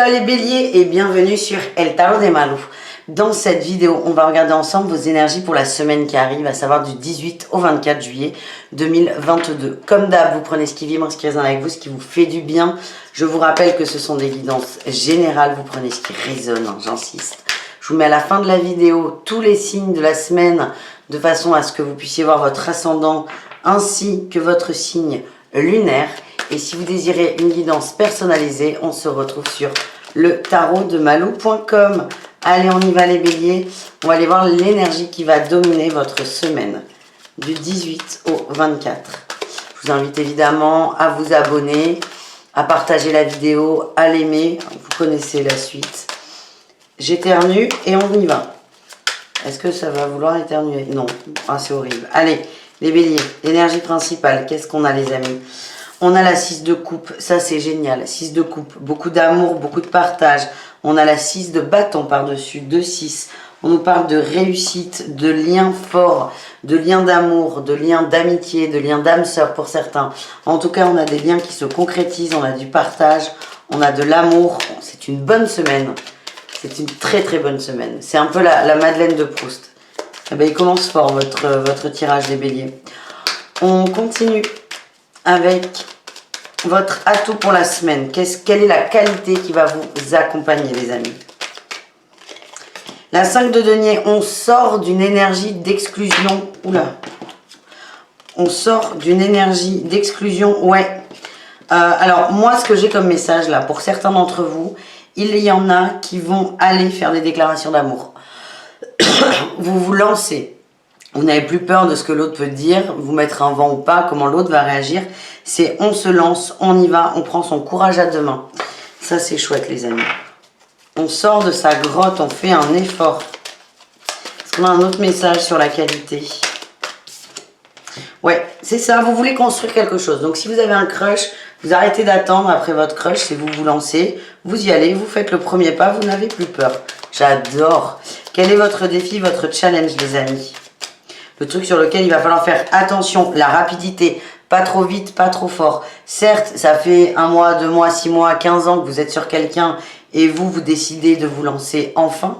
Hola les béliers et bienvenue sur El Tarot de Malou. Dans cette vidéo, on va regarder ensemble vos énergies pour la semaine qui arrive, à savoir du 18 au 24 juillet 2022. Comme d'hab, vous prenez ce qui vibre, ce qui résonne avec vous, ce qui vous fait du bien. Je vous rappelle que ce sont des guidances générales, vous prenez ce qui résonne, hein, j'insiste. Je vous mets à la fin de la vidéo tous les signes de la semaine, de façon à ce que vous puissiez voir votre ascendant ainsi que votre signe lunaire. Et si vous désirez une guidance personnalisée, on se retrouve sur le tarotdemalou.com. Allez, on y va les béliers. On va aller voir l'énergie qui va dominer votre semaine du 18 au 24. Je vous invite évidemment à vous abonner, à partager la vidéo, à l'aimer. Vous connaissez la suite. J'éternue et on y va. Est-ce que ça va vouloir éternuer? Non, ah, c'est horrible. Allez, les béliers, l'énergie principale, qu'est-ce qu'on a les amis? On a la 6 de coupe, ça c'est génial, 6 de coupe, beaucoup d'amour, beaucoup de partage. On a la 6 de bâton par-dessus, 2-6. On nous parle de réussite, de liens forts, de liens d'amour, de liens d'amitié, de liens d'âme sœur pour certains. En tout cas, on a des liens qui se concrétisent, on a du partage, on a de l'amour. C'est une bonne semaine, c'est une très très bonne semaine. C'est un peu la Madeleine de Proust. Eh bien, il commence fort votre tirage des béliers. On continue avec votre atout pour la semaine. Quelle est la qualité qui va vous accompagner, les amis? La 5 de denier, on sort d'une énergie d'exclusion. Oula. On sort d'une énergie d'exclusion, ouais. Alors, moi, ce que j'ai comme message, là, pour certains d'entre vous, il y en a qui vont aller faire des déclarations d'amour. Vous vous lancez. Vous n'avez plus peur de ce que l'autre peut dire, vous mettre un vent ou pas, comment l'autre va réagir. C'est on se lance, on y va, on prend son courage à deux mains. Ça, c'est chouette, les amis. On sort de sa grotte, on fait un effort. Est-ce qu'on a un autre message sur la qualité? Ouais, c'est ça, vous voulez construire quelque chose. Donc, si vous avez un crush, vous arrêtez d'attendre après votre crush, c'est vous vous lancez, vous y allez, vous faites le premier pas, vous n'avez plus peur. J'adore. Quel est votre défi, votre challenge, les amis? Le truc sur lequel il va falloir faire attention, la rapidité, pas trop vite, pas trop fort. Certes, ça fait 1 mois, 2 mois, 6 mois, 15 ans que vous êtes sur quelqu'un et vous décidez de vous lancer enfin.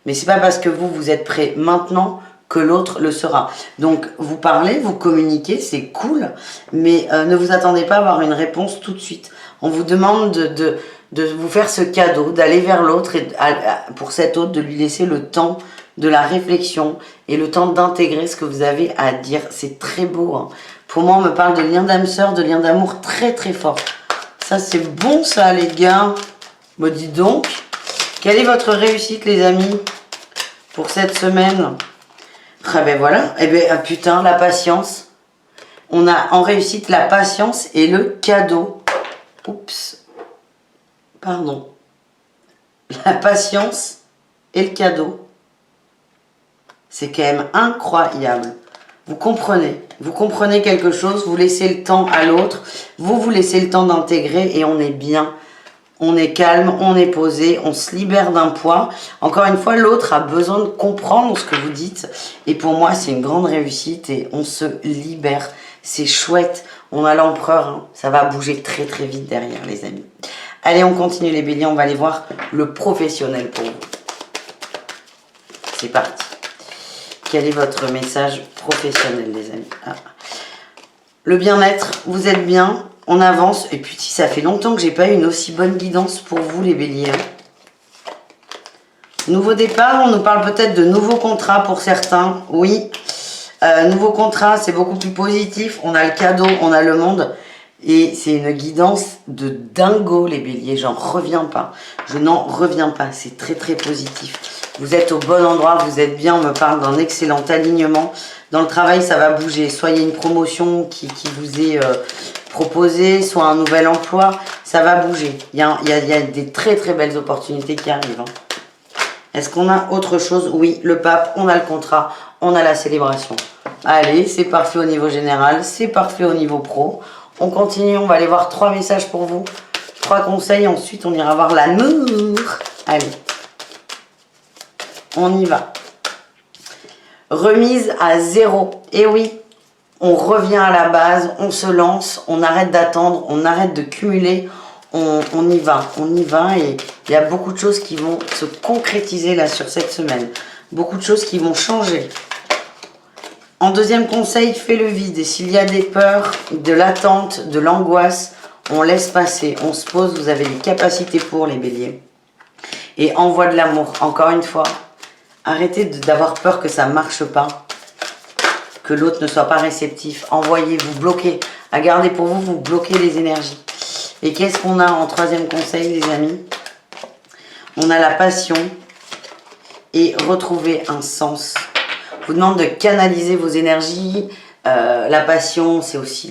Mais c'est pas parce que vous êtes prêt maintenant que l'autre le sera. Donc, vous parlez, vous communiquez, c'est cool, mais ne vous attendez pas à avoir une réponse tout de suite. On vous demande de vous faire ce cadeau, d'aller vers l'autre et pour cet autre, de lui laisser le temps de la réflexion et le temps d'intégrer ce que vous avez à dire. C'est très beau. Hein. Pour moi, on me parle de lien d'âme sœur, de lien d'amour très très fort. Ça, c'est bon ça, les gars. Me dis donc. Quelle est votre réussite, les amis, pour cette semaine? Ah ben voilà. Eh ben putain, la patience. On a en réussite la patience et le cadeau. Oups. Pardon. La patience et le cadeau. C'est quand même incroyable. Vous comprenez quelque chose, vous laissez le temps à l'autre, vous laissez le temps d'intégrer et on est bien, on est calme, on est posé, on se libère d'un poids. Encore une fois, l'autre a besoin de comprendre ce que vous dites et pour moi, c'est une grande réussite et on se libère. C'est chouette, on a l'empereur, hein. Ça va bouger très très vite derrière, les amis. Allez, on continue les béliers, on va aller voir le professionnel pour vous. C'est parti. Quel est votre message professionnel, les amis? Ah. Le bien-être, vous êtes bien, on avance. Et puis, si ça fait longtemps que j'ai pas eu une aussi bonne guidance pour vous, les béliers. Nouveau départ, on nous parle peut-être de nouveaux contrats pour certains. Oui, nouveau contrat, c'est beaucoup plus positif. On a le cadeau, on a le monde. Et c'est une guidance de dingo, les béliers. J'en reviens pas. Je n'en reviens pas. C'est très, très positif. Vous êtes au bon endroit, vous êtes bien, on me parle d'un excellent alignement. Dans le travail, ça va bouger. Soit il y a une promotion qui vous est proposée, soit un nouvel emploi, ça va bouger. Il y a des très très belles opportunités qui arrivent. Hein. Est-ce qu'on a autre chose? Oui, le pape, on a le contrat, on a la célébration. Allez, c'est parfait au niveau général, c'est parfait au niveau pro. On continue, on va aller voir 3 messages pour vous. 3 conseils, ensuite on ira voir l'amour. Allez. On y va. Remise à 0. Et oui, on revient à la base, on se lance, on arrête d'attendre, on arrête de cumuler, on y va et il y a beaucoup de choses qui vont se concrétiser là sur cette semaine. Beaucoup de choses qui vont changer. En deuxième conseil, fais le vide. Et s'il y a des peurs, de l'attente, de l'angoisse, on laisse passer, on se pose, vous avez les capacités pour les béliers. Et envoie de l'amour. Encore une fois, arrêtez d'avoir peur que ça ne marche pas, que l'autre ne soit pas réceptif. Envoyez, vous bloquez. À garder pour vous, vous bloquez les énergies. Et qu'est-ce qu'on a en troisième conseil, les amis? On a la passion et retrouver un sens. Je vous demande de canaliser vos énergies. La passion, c'est aussi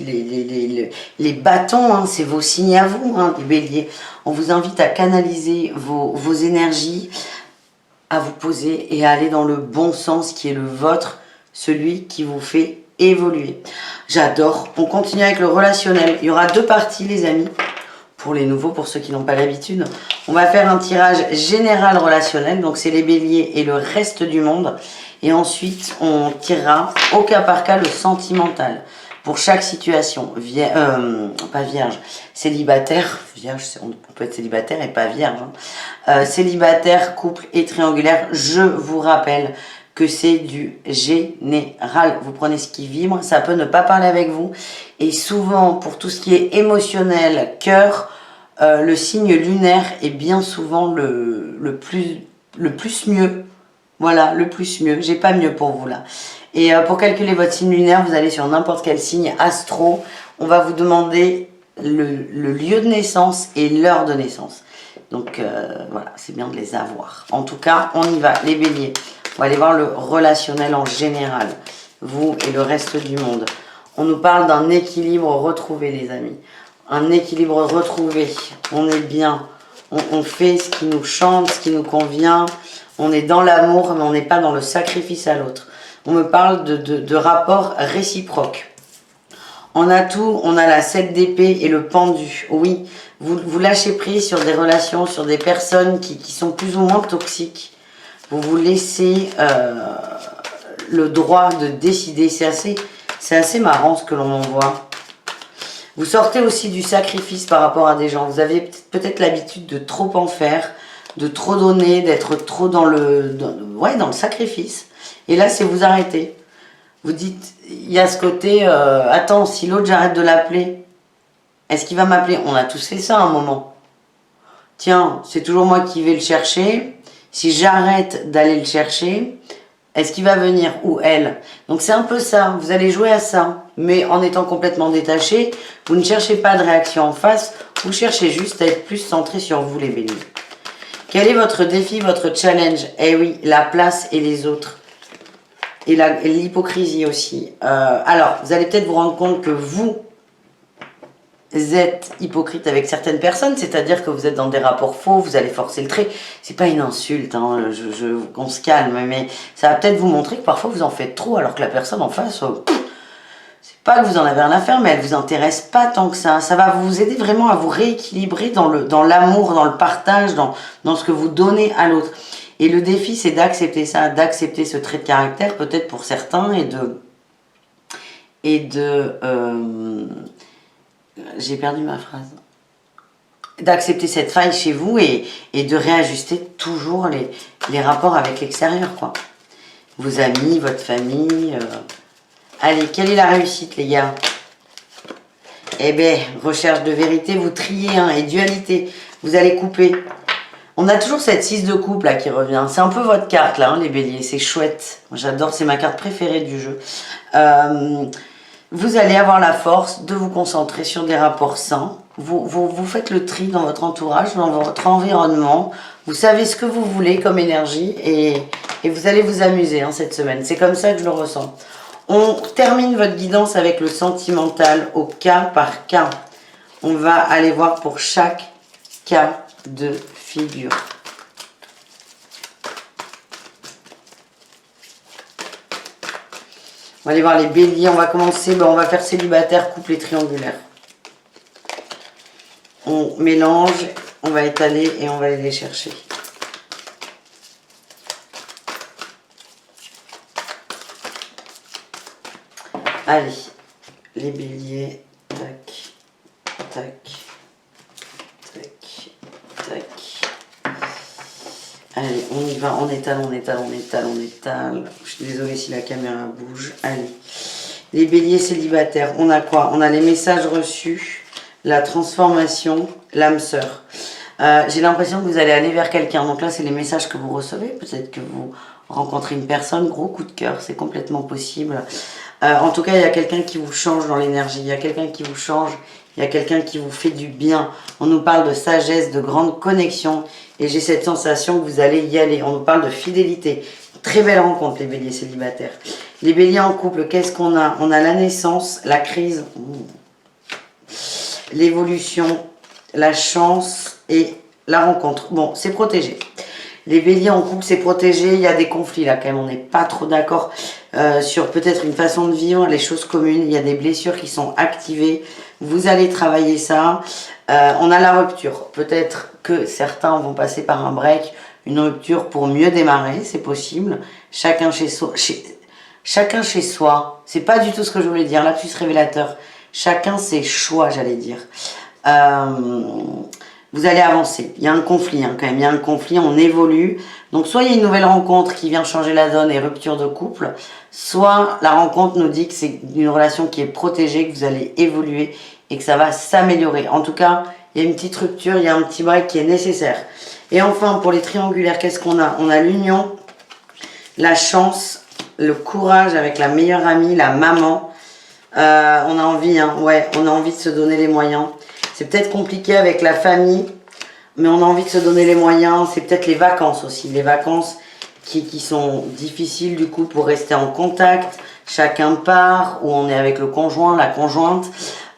les bâtons, hein, c'est vos signes à vous, hein, les béliers. On vous invite à canaliser vos énergies, à vous poser et à aller dans le bon sens qui est le vôtre, celui qui vous fait évoluer. J'adore. On continue avec le relationnel. Il y aura deux parties, les amis. Pour les nouveaux, pour ceux qui n'ont pas l'habitude, on va faire un tirage général relationnel. Donc, c'est les béliers et le reste du monde. Et ensuite, on tirera au cas par cas le sentimental. Pour chaque situation, pas vierge, célibataire, vierge, on peut être célibataire et pas vierge. Hein. Célibataire, couple et triangulaire, je vous rappelle que c'est du général. Vous prenez ce qui vibre, ça peut ne pas parler avec vous. Et souvent, pour tout ce qui est émotionnel, cœur, le signe lunaire est bien souvent le plus mieux. Voilà, le plus mieux. J'ai pas mieux pour vous là. Et pour calculer votre signe lunaire, vous allez sur n'importe quel signe astro. On va vous demander le lieu de naissance et l'heure de naissance. Donc voilà, c'est bien de les avoir. En tout cas, on y va, les béliers. On va aller voir le relationnel en général. Vous et le reste du monde. On nous parle d'un équilibre retrouvé, les amis. Un équilibre retrouvé. On est bien. On fait ce qui nous chante, ce qui nous convient. On est dans l'amour, mais on n'est pas dans le sacrifice à l'autre. On me parle de rapports réciproques. En atout, on a la 7 d'épée et le pendu. Oui, vous lâchez prise sur des relations, sur des personnes qui sont plus ou moins toxiques. Vous vous laissez le droit de décider. C'est assez marrant ce que l'on en voit. Vous sortez aussi du sacrifice par rapport à des gens. Vous avez peut-être l'habitude de trop en faire, de trop donner, d'être trop dans le sacrifice. Et là, c'est vous arrêter. Vous dites, il y a ce côté, attends, si l'autre, j'arrête de l'appeler, est-ce qu'il va m'appeler? On a tous fait ça à un moment. Tiens, c'est toujours moi qui vais le chercher. Si j'arrête d'aller le chercher, est-ce qu'il va venir ou elle? Donc c'est un peu ça, vous allez jouer à ça, mais en étant complètement détaché. Vous ne cherchez pas de réaction en face, vous cherchez juste à être plus centré sur vous, les béliers. Quel est votre défi, votre challenge? Eh oui, la place et les autres. Et l'hypocrisie aussi. Alors, vous allez peut-être vous rendre compte que vous êtes hypocrite avec certaines personnes, c'est-à-dire que vous êtes dans des rapports faux, vous allez forcer le trait. C'est pas une insulte, hein, on se calme, mais ça va peut-être vous montrer que parfois vous en faites trop, alors que la personne en face, c'est pas que vous en avez rien à faire, mais elle vous intéresse pas tant que ça. Ça va vous aider vraiment à vous rééquilibrer dans l'amour, dans le partage, dans ce que vous donnez à l'autre. Et le défi, c'est d'accepter ça, d'accepter ce trait de caractère, peut-être pour certains, j'ai perdu ma phrase. D'accepter cette faille chez vous et de réajuster toujours les rapports avec l'extérieur, quoi. Vos amis, votre famille. Allez, quelle est la réussite, les gars? Eh bien, recherche de vérité, vous triez, hein, et dualité. Vous allez couper. On a toujours cette 6 de coupe là qui revient. C'est un peu votre carte là, hein, les béliers. C'est chouette. J'adore, c'est ma carte préférée du jeu. Vous allez avoir la force de vous concentrer sur des rapports sains. Vous faites le tri dans votre entourage, dans votre environnement. Vous savez ce que vous voulez comme énergie et vous allez vous amuser, hein, cette semaine. C'est comme ça que je le ressens. On termine votre guidance avec le sentimental au cas par cas. On va aller voir pour chaque cas de figure. On va aller voir les béliers. On va commencer, on va faire célibataire, couple et triangulaire. On mélange, on va étaler et on va aller les chercher. Allez, les béliers, tac, tac, tac. Allez, on y va, on étale, on étale, on étale, on étale. Je suis désolée si la caméra bouge. Allez. Les béliers célibataires, on a quoi? On a les messages reçus, la transformation, l'âme sœur. J'ai l'impression que vous allez aller vers quelqu'un. Donc là, c'est les messages que vous recevez. Peut-être que vous rencontrez une personne, gros coup de cœur, c'est complètement possible. En tout cas, il y a quelqu'un qui vous change dans l'énergie. Il y a quelqu'un qui vous change. Il y a quelqu'un qui vous fait du bien. On nous parle de sagesse, de grande connexion. Et j'ai cette sensation que vous allez y aller. On nous parle de fidélité. Très belle rencontre, les béliers célibataires. Les béliers en couple, qu'est-ce qu'on a? On a la naissance, la crise, l'évolution, la chance et la rencontre. Bon, c'est protégé. Les béliers en couple, c'est protégé. Il y a des conflits là quand même. On n'est pas trop d'accord sur peut-être une façon de vivre, les choses communes. Il y a des blessures qui sont activées. Vous allez travailler ça. On a la rupture. Peut-être que certains vont passer par un break, une rupture pour mieux démarrer. C'est possible. Chacun chez soi. Chacun chez soi. C'est pas du tout ce que je voulais dire. Lapsus révélateur. Chacun ses choix, j'allais dire. Vous allez avancer. Il y a un conflit quand même. Il y a un conflit, on évolue. Donc soit il y a une nouvelle rencontre qui vient changer la donne et rupture de couple, soit la rencontre nous dit que c'est une relation qui est protégée, que vous allez évoluer et que ça va s'améliorer. En tout cas, il y a une petite rupture, il y a un petit break qui est nécessaire. Et enfin, pour les triangulaires, qu'est-ce qu'on a? On a l'union, la chance, le courage avec la meilleure amie, la maman. On a envie, ouais, on a envie de se donner les moyens. C'est peut-être compliqué avec la famille, mais on a envie de se donner les moyens. C'est peut-être les vacances aussi. Les vacances qui sont difficiles du coup pour rester en contact. Chacun part, ou on est avec le conjoint, la conjointe.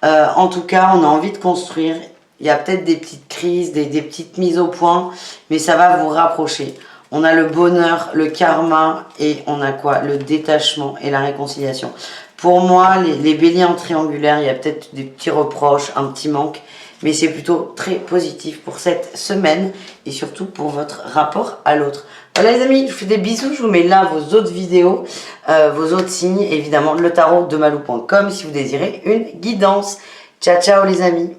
En tout cas, on a envie de construire. Il y a peut-être des petites crises, des petites mises au point, mais ça va vous rapprocher. On a le bonheur, le karma et on a quoi? Le détachement et la réconciliation. Pour moi, les béliers en triangulaire, il y a peut-être des petits reproches, un petit manque, mais c'est plutôt très positif pour cette semaine et surtout pour votre rapport à l'autre. Voilà les amis, je vous fais des bisous, je vous mets là vos autres vidéos, vos autres signes, évidemment le tarot de malou.com si vous désirez une guidance. Ciao ciao les amis.